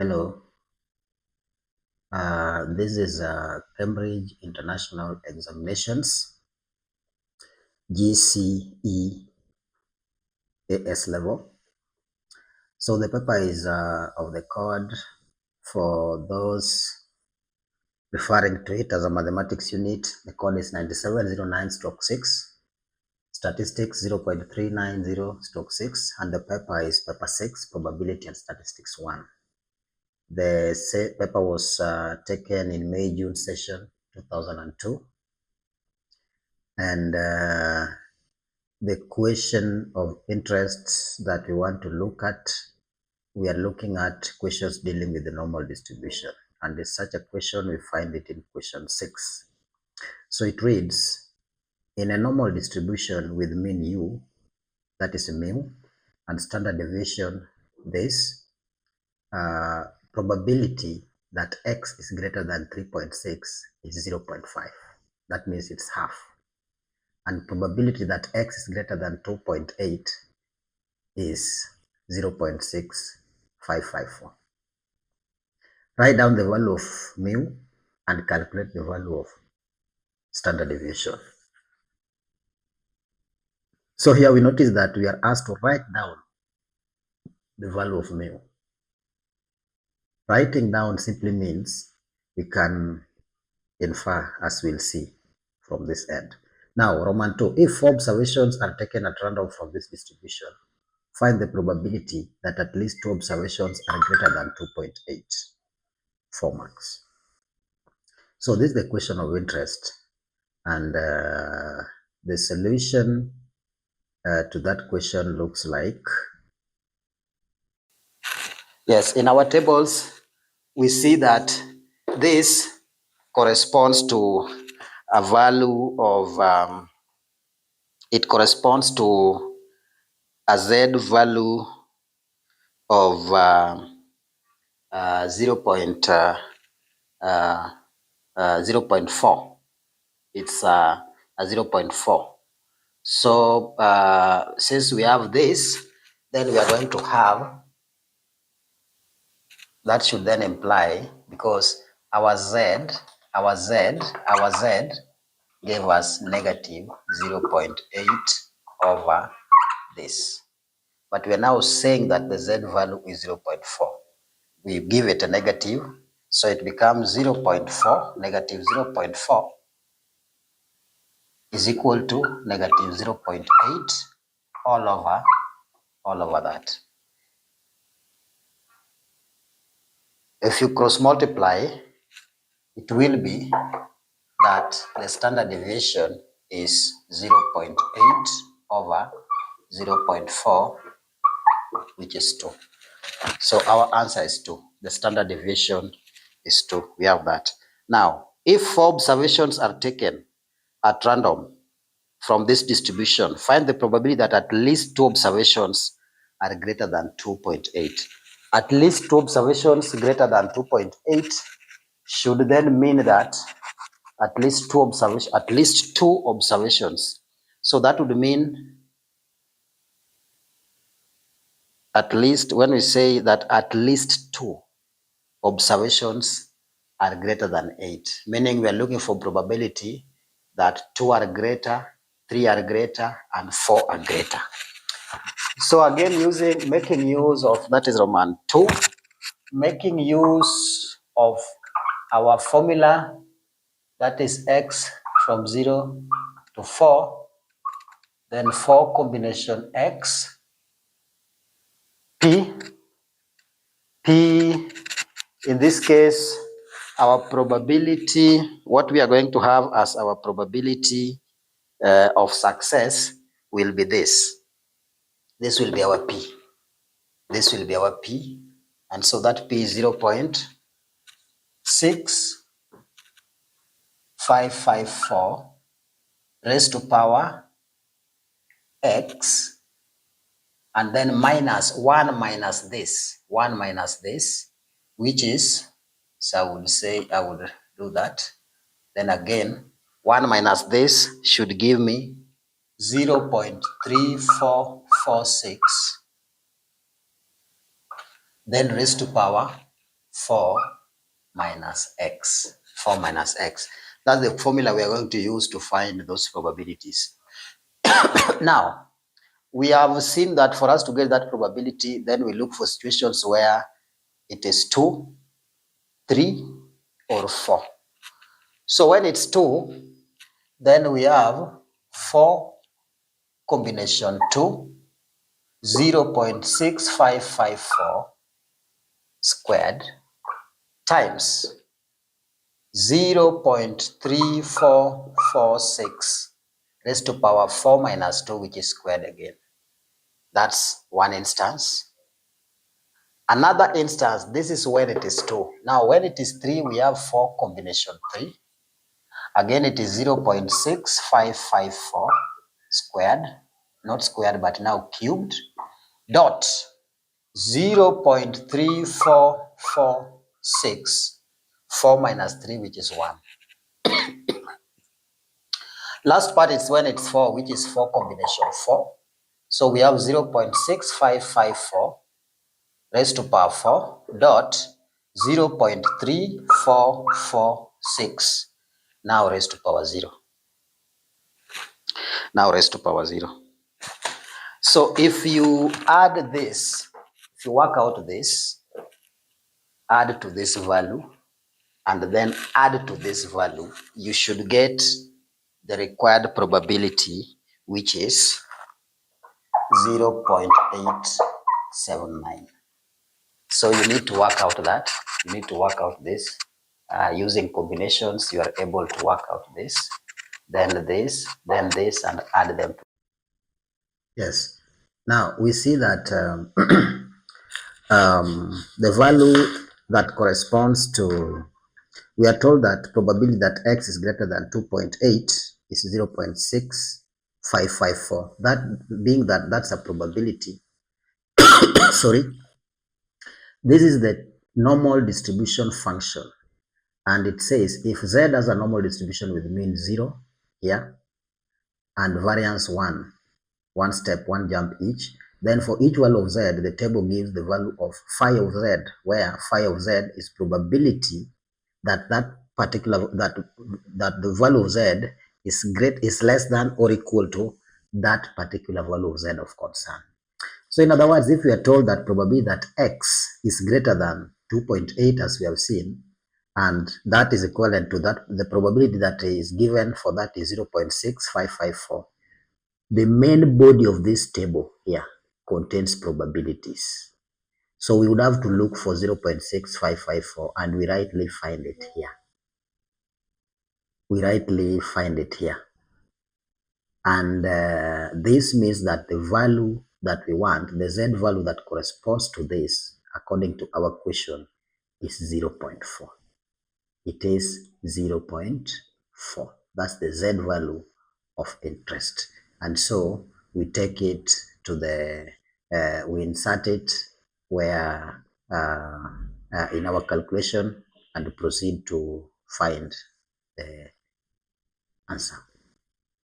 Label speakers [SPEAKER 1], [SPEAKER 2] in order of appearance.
[SPEAKER 1] Hello, this is Cambridge International Examinations, GCE AS level. So the paper is of the code for those referring to it as a mathematics unit. The code is 9709/6, statistics 0.390/6, and the paper is paper 6, probability and statistics 1. The paper was taken in May-June session 2002. And the question of interest that we want to look at, we are looking at questions dealing with the normal distribution. And in such a question, we find it in question 6. So it reads, in a normal distribution with mean u, that is mu, and standard deviation this, probability that x is greater than 3.6 is 0.5. That means it's half. And probability that x is greater than 2.8 is 0.6554. Write down the value of mu and calculate the value of standard deviation. So here we notice that we are asked to write down the value of mu. Writing down simply means we can infer, as we'll see from this end. Now, Roman 2, if 4 observations are taken at random from this distribution, find the probability that at least 2 observations are greater than 2.8. 4 marks. So this is the question of interest, and the solution to that question looks like, yes, in our tables we see that this corresponds to a value of it corresponds to a z value of 0.4. It's a 0.4. So since we have this, then we are going to have, that should then imply, because our z gave us negative 0.8 over this. But we are now saying that the z value is 0.4. We give it a negative, so it becomes 0.4, negative 0.4 is equal to negative 0.8 all over that. If you cross multiply, it will be that the standard deviation is 0.8 over 0.4, which is 2. So our answer is 2. The standard deviation is 2. We have that. Now, if 4 observations are taken at random from this distribution, find the probability that at least 2 observations are greater than 2.8. At least 2 observations greater than 2.8 should then mean that at least two observations. So that would mean at least, when we say that at least 2 observations are greater than 8, meaning we are looking for probability that 2 are greater, 3 are greater, and 4 are greater. So again, making use of, that is Roman 2, making use of our formula, that is x from 0 to 4, then 4 combination x, p, in this case, our probability, what we are going to have as our probability of success will be this. This will be our p. This will be our p. And so that p is 0.6554 raised to power x, and then minus 1 minus this, which is, so I would say, I would do that. Then again, 1 minus this should give me 0.3446, then raised to power 4 minus x. 4 minus x. That's the formula we are going to use to find those probabilities. Now, we have seen that for us to get that probability, then we look for situations where it is 2, 3, or 4. So when it's 2, then we have 4 combination 2, 0.6554 squared times 0.3446 raised to power 4 minus 2, which is squared again. That's one instance. Another instance, this is when it is 2. Now, when it is 3, we have 4 combination 3. Again, it is 0.6554 squared, not squared, but now cubed, dot 0.3446, 4 minus 3, which is 1. Last part is when it's 4, which is 4 combination 4. So we have 0.6554 raised to power 4 dot 0.3446 now raised to power 0. Now raised to power 0. So if you add this, if you work out this, add to this value, and then add to this value, you should get the required probability, which is 0.879. So you need to work out that. You need to work out this. Using combinations, you are able to work out this, then this, and add them. Yes. Now we see that the value that corresponds to, we are told that probability that x is greater than 2.8 is 0.6554. That being that that's a probability. Sorry. This is the normal distribution function. And it says if z has a normal distribution with mean 0 here and variance 1 step, 1 jump each, then for each value of z, the table gives the value of phi of z, where phi of z is probability that that the value of z is less than or equal to that particular value of z of concern. So in other words, if we are told that probability that x is greater than 2.8, as we have seen, and that is equivalent to that, the probability that is given for that is 0.6554. The main body of this table here contains probabilities. So we would have to look for 0.6554, and we rightly find it here. We rightly find it here. And this means that the value that we want, the z value that corresponds to this, according to our question, is 0.4. It is 0.4. That's the z value of interest. And so we take it to the, we insert it where in our calculation and proceed to find the answer.